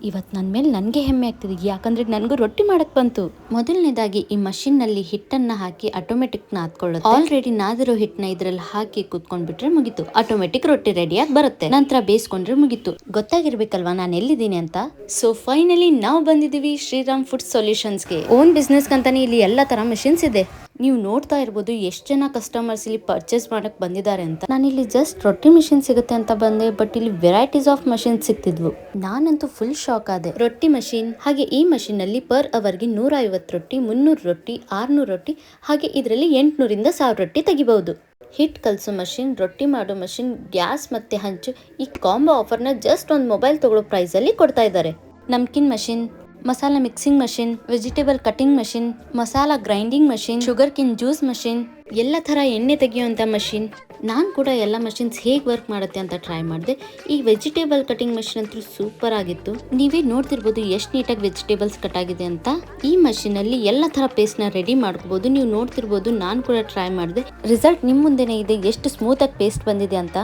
ಇವತ್ತು ನನ್ನ ಮೇಲೆ ನನಗೆ ಹೆಮ್ಮೆ ಆಗ್ತಿದೆ, ಯಾಕಂದ್ರೆ ನನಗೂ ರೊಟ್ಟಿ ಮಾಡಕ್ ಬಂತು. ಮೊದಲನೇದಾಗಿ ಈ ಮಷಿನ್ ನಲ್ಲಿ ಹಿಟ್ಟನ್ನ ಹಾಕಿ ಆಟೋಮೆಟಿಕ್ ನಾದ್ಕೊಳ್ಳುತ್ತೆ. ಆಲ್ರೆಡಿ ನಾದಿರೋ ಹಿಟ್ಟನ್ನ ಇದ್ರಲ್ಲಿ ಹಾಕಿ ಕೂತ್ಕೊಂಡ್ಬಿಟ್ರೆ ಮುಗೀತು, ಆಟೋಮೆಟಿಕ್ ರೊಟ್ಟಿ ರೆಡಿಯಾಗಿ ಬರುತ್ತೆ. ನಂತರ ಬೇಯಿಸ್ಕೊಂಡ್ರೆ ಮುಗೀತು. ಗೊತ್ತಾಗಿರ್ಬೇಕಲ್ವಾ ನಾನು ಎಲ್ಲಿದ್ದೀನಿ ಅಂತ. ಸೊ ಫೈನಲಿ ನಾವು ಬಂದಿದ್ದೀವಿ ಶ್ರೀರಾಮ್ ಫುಡ್ ಸೊಲ್ಯೂಷನ್ಸ್ಗೆ. ಓನ್ ಬಿಸ್ನೆಸ್ ಅಂತಾನೆ ಇಲ್ಲಿ ಎಲ್ಲ ತರ ಮಷಿನ್ಸ್ ಇದೆ. ನೀವು ನೋಡ್ತಾ ಇರ್ಬೋದು ಎಷ್ಟು ಜನ ಕಸ್ಟಮರ್ಸ್ ಇಲ್ಲಿ ಪರ್ಚೇಸ್ ಮಾಡಕ್ ಬಂದಿದ್ದಾರೆ ಅಂತ. ನಾನಿಲ್ಲಿ ಜಸ್ಟ್ ರೊಟ್ಟಿ ಮಿಷಿನ್ ಸಿಗುತ್ತೆ ಅಂತ ಬಂದೆ, ಬಟ್ ಇಲ್ಲಿ ವೆರೈಟೀಸ್ ಆಫ್ ಮಷಿನ್ ಸಿಕ್ತಿದ್ವು. ನಾನಂತೂ ಫುಲ್ ಶಾಕ್ ಆದೆ. ರೊಟ್ಟಿ ಮಷಿನ್, ಹಾಗೆ ಈ ಮಷಿನ್ ನಲ್ಲಿ ಪರ್ ಅವರ್ಗೆ 150 ರೊಟ್ಟಿ, 300 ರೊಟ್ಟಿ, 600 ರೊಟ್ಟಿ, ಹಾಗೆ ಇದರಲ್ಲಿ 800 ರಿಂದ 1000 ರೊಟ್ಟಿ ತೆಗಿಬಹುದು. ಹಿಟ್ ಕಲಸೋ ಮಷಿನ್, ರೊಟ್ಟಿ ಮಾಡೋ ಮಷಿನ್, ಗ್ಯಾಸ್ ಮತ್ತೆ ಹಂಚು, ಈ ಕಾಂಬೋ ಆಫರ್ನ ಜಸ್ಟ್ ಒಂದು ಮೊಬೈಲ್ ತಗೊಳ್ಳೋ ಪ್ರೈಸ್ ಅಲ್ಲಿ ಕೊಡ್ತಾ ಇದ್ದಾರೆ. Namkeen machine, masala mixing machine, vegetable cutting machine, masala grinding machine, sugarcane juice machine, ಎಲ್ಲ ತರ ಎಣ್ಣೆ ತೆಗೆಯುವಂತ ಮಷಿನ್. ನಾನು ಕೂಡ ಎಲ್ಲ ಮಷಿನ್ಸ್ ಹೇಗೆ ವರ್ಕ್ ಮಾಡುತ್ತೆ ಅಂತ ಟ್ರೈ ಮಾಡಿದೆ. ಈ ವೆಜಿಟೇಬಲ್ ಕಟಿಂಗ್ ಮಷಿನ್ ಅಂತೂ ಸೂಪರ್ ಆಗಿತ್ತು. ನೀವೇ ನೋಡ್ತಿರ್ಬೋದು ಎಷ್ಟು ನೀಟಾಗಿ ವೆಜಿಟೇಬಲ್ಸ್ ಕಟ್ ಆಗಿದೆ ಅಂತ. ಈ ಮಷಿನ್ ಅಲ್ಲಿ ಎಲ್ಲ ತರ ಪೇಸ್ಟ್ ನ ರೆಡಿ ಮಾಡ್ಕೋಬಹುದು. ನೀವು ನೋಡ್ತಿರ್ಬೋದು, ನಾನು ಕೂಡ ಟ್ರೈ ಮಾಡಿದೆ. ರಿಸಲ್ಟ್ ನಿಮ್ ಮುಂದೆನೆ ಇದೆ, ಎಷ್ಟು ಸ್ಮೂತ್ ಆಗಿ ಪೇಸ್ಟ್ ಬಂದಿದೆ ಅಂತ.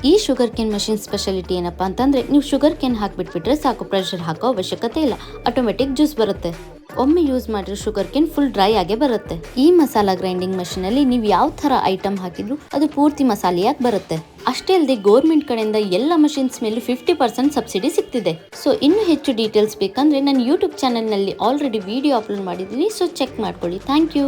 ಈ ಶುಗರ್ ಕೇನ್ ಮಷಿನ್ ಸ್ಪೆಷಾಲಿಟಿ ಏನಪ್ಪಾ ಅಂತಂದ್ರೆ, ನೀವು ಶುಗರ್ ಕೇನ್ ಹಾಕ್ಬಿಟ್ಬಿಟ್ರೆ ಸಾಕು, ಪ್ರೆಷರ್ ಹಾಕೋ ಅವಶ್ಯಕತೆ ಇಲ್ಲ, ಆಟೋಮೆಟಿಕ್ ಜ್ಯೂಸ್ ಬರುತ್ತೆ. ಒಮ್ಮೆ ಯೂಸ್ ಮಾಡಿರೋ ಶುಗರ್ ಕೇನ್ ಫುಲ್ ಡ್ರೈ ಆಗೇ ಬರುತ್ತೆ. ಈ ಮಸಾಲಾ ಗ್ರೈಂಡಿಂಗ್ ಮಷಿನ್ ಅಲ್ಲಿ ನೀವು ಯಾವ ತರ ಐಟಮ್ ಹಾಕಿದ್ರು ಅದು ಪೂರ್ತಿ ಮಸಾಲೆಯಾಗಿ ಬರುತ್ತೆ. ಅಷ್ಟೇ ಅಲ್ಲದೆ ಗೌರ್ಮೆಂಟ್ ಕಡೆಯಿಂದ ಎಲ್ಲ ಮಷಿನ್ಸ್ ಮೇಲೂ 50% ಸಬ್ಸಿಡಿ ಸಿಗ್ತಿದೆ. ಸೊ ಇನ್ನು ಹೆಚ್ಚು ಡೀಟೇಲ್ಸ್ ಬೇಕಂದ್ರೆ ನನ್ನ ಯೂಟ್ಯೂಬ್ ಚಾನೆಲ್ ನಲ್ಲಿ ಆಲ್ರೆಡಿ ವಿಡಿಯೋ ಅಪ್ಲೋಡ್ ಮಾಡಿದ್ದೀನಿ, ಸೊ ಚೆಕ್ ಮಾಡ್ಕೊಳ್ಳಿ. Thank you.